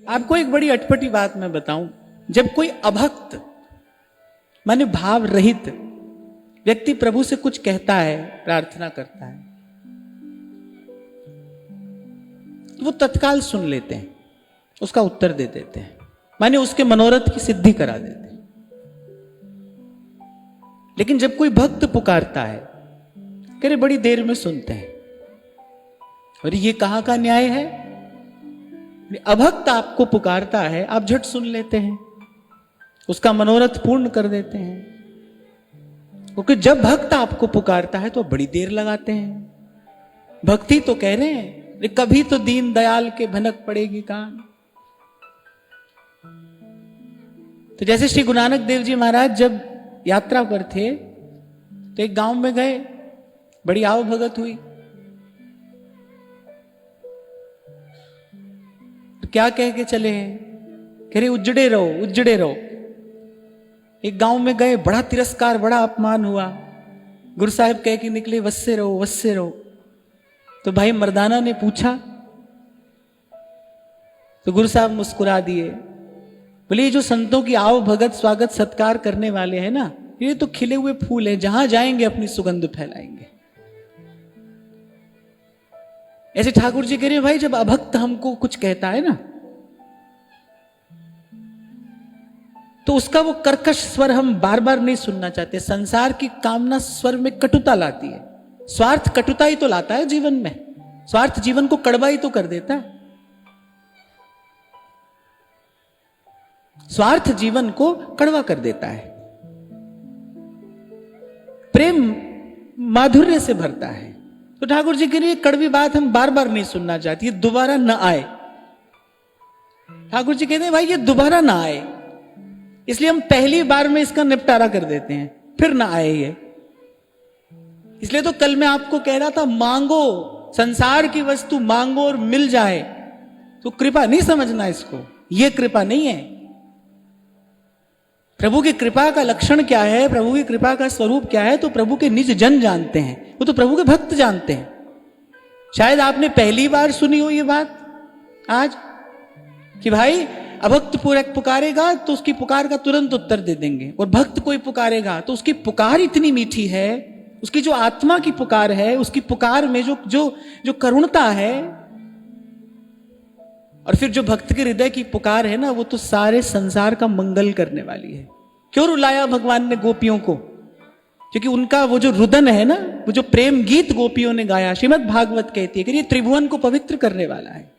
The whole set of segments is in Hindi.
आपको एक बड़ी अटपटी बात मैं बताऊं, जब कोई अभक्त माने भाव रहित व्यक्ति प्रभु से कुछ कहता है, प्रार्थना करता है, तो वो तत्काल सुन लेते हैं, उसका उत्तर दे देते हैं, माने उसके मनोरथ की सिद्धि करा देते हैं। लेकिन जब कोई भक्त पुकारता है, कह रहे बड़ी देर में सुनते हैं, और ये कहां का न्याय है? अभक्त आपको पुकारता है, आप झट सुन लेते हैं, उसका मनोरथ पूर्ण कर देते हैं। क्योंकि जब भक्त आपको पुकारता है तो बड़ी देर लगाते हैं। भक्ति तो कह रहे हैं, कभी तो दीन दयाल के भनक पड़ेगी कान। तो जैसे श्री गुरु नानक देव जी महाराज जब यात्रा पर थे तो एक गांव में गए, बड़ी आव भगत हुई। तो क्या कह के चले हैं? कह रहे उजड़े रहो, उजड़े रहो। एक गांव में गए, बड़ा तिरस्कार, बड़ा अपमान हुआ। गुरु साहिब कह के निकले वस्से रहो, वस्से रहो। तो भाई मर्दाना ने पूछा, तो गुरु साहब मुस्कुरा दिए, बोले ये जो संतों की आओ भगत स्वागत सत्कार करने वाले हैं ना, ये तो खिले हुए फूल हैं, जहां जाएंगे अपनी सुगंध फैलाएंगे। ऐसे ठाकुर जी कह रहे भाई जब अभक्त हमको कुछ कहता है ना, तो उसका वो कर्कश स्वर हम बार बार नहीं सुनना चाहते। संसार की कामना स्वर में कटुता लाती है, स्वार्थ कटुता ही तो लाता है जीवन में, स्वार्थ जीवन को कड़वा ही तो कर देता है। स्वार्थ जीवन को कड़वा कर देता है, प्रेम माधुर्य से भरता है। तो ठाकुर जी के लिए कड़वी बात हम बार बार नहीं सुनना चाहते, ये दोबारा ना आए। ठाकुर जी कहते हैं भाई ये दोबारा ना आए, इसलिए हम पहली बार में इसका निपटारा कर देते हैं, फिर ना आए ये। इसलिए तो कल मैं आपको कह रहा था, मांगो, संसार की वस्तु मांगो और मिल जाए, तो कृपा नहीं समझना इसको, ये कृपा नहीं है। प्रभु की कृपा का लक्षण क्या है, प्रभु की कृपा का स्वरूप क्या है, तो प्रभु के निज जन जानते हैं, वो तो प्रभु के भक्त जानते हैं। शायद आपने पहली बार सुनी हो ये बात आज, कि भाई अभक्त पुकारेगा तो उसकी पुकार का तुरंत उत्तर दे देंगे, और भक्त कोई पुकारेगा तो उसकी पुकार इतनी मीठी है, उसकी जो आत्मा की पुकार है, उसकी पुकार में जो जो जो करुणता है, और फिर जो भक्त के हृदय की पुकार है ना, वो तो सारे संसार का मंगल करने वाली है। क्यों रुलाया भगवान ने गोपियों को? क्योंकि उनका वो जो रुदन है ना, वो जो प्रेम गीत गोपियों ने गाया, श्रीमद् भागवत कहती है कि ये त्रिभुवन को पवित्र करने वाला है।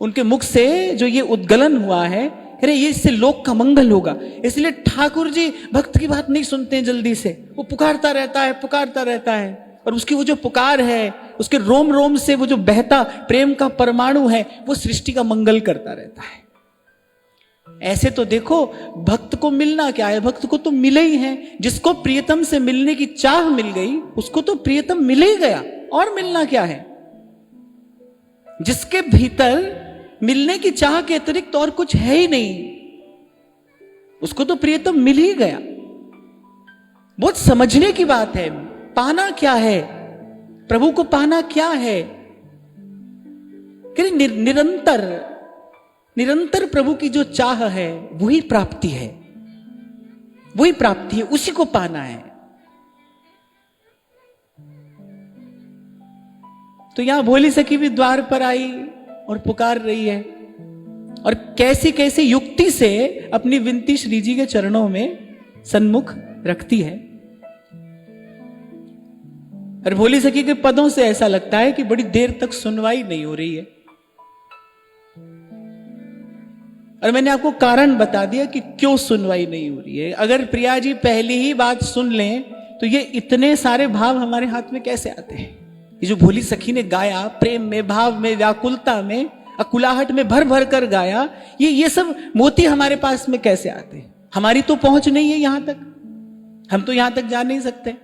उनके मुख से जो ये उद्गलन हुआ है, अरे ये इससे लोक का मंगल होगा। इसलिए ठाकुर जी भक्त की बात नहीं सुनते हैं जल्दी से, वो पुकारता रहता है, पुकारता रहता है, और उसकी वो जो पुकार है, उसके रोम रोम से वो जो बहता प्रेम का परमाणु है, वो सृष्टि का मंगल करता रहता है। ऐसे तो देखो भक्त को मिलना क्या है, भक्त को तो मिले ही है। जिसको प्रियतम से मिलने की चाह मिल गई, उसको तो प्रियतम मिल ही गया, और मिलना क्या है? जिसके भीतर मिलने की चाह के अतिरिक्त और कुछ है ही नहीं, उसको तो प्रियतम मिल ही गया। बहुत समझने की बात है। पाना क्या है, प्रभु को पाना क्या है? निरंतर निरंतर प्रभु की जो चाह है वही प्राप्ति है, वही प्राप्ति है, उसी को पाना है। तो यहां भोली सखी भी द्वार पर आई और पुकार रही है, और कैसी कैसी युक्ति से अपनी विनती श्री जी के चरणों में सन्मुख रखती है। और भोली सखी के पदों से ऐसा लगता है कि बड़ी देर तक सुनवाई नहीं हो रही है। और मैंने आपको कारण बता दिया कि क्यों सुनवाई नहीं हो रही है। अगर प्रिया जी पहली ही बात सुन लें तो ये इतने सारे भाव हमारे हाथ में कैसे आते हैं? ये जो भोली सखी ने गाया, प्रेम में, भाव में, व्याकुलता में, अकुलाहट में भर भर कर गाया, ये सब मोती हमारे पास में कैसे आते हैं? हमारी तो पहुंच नहीं है यहां तक, हम तो यहां तक जा नहीं सकते।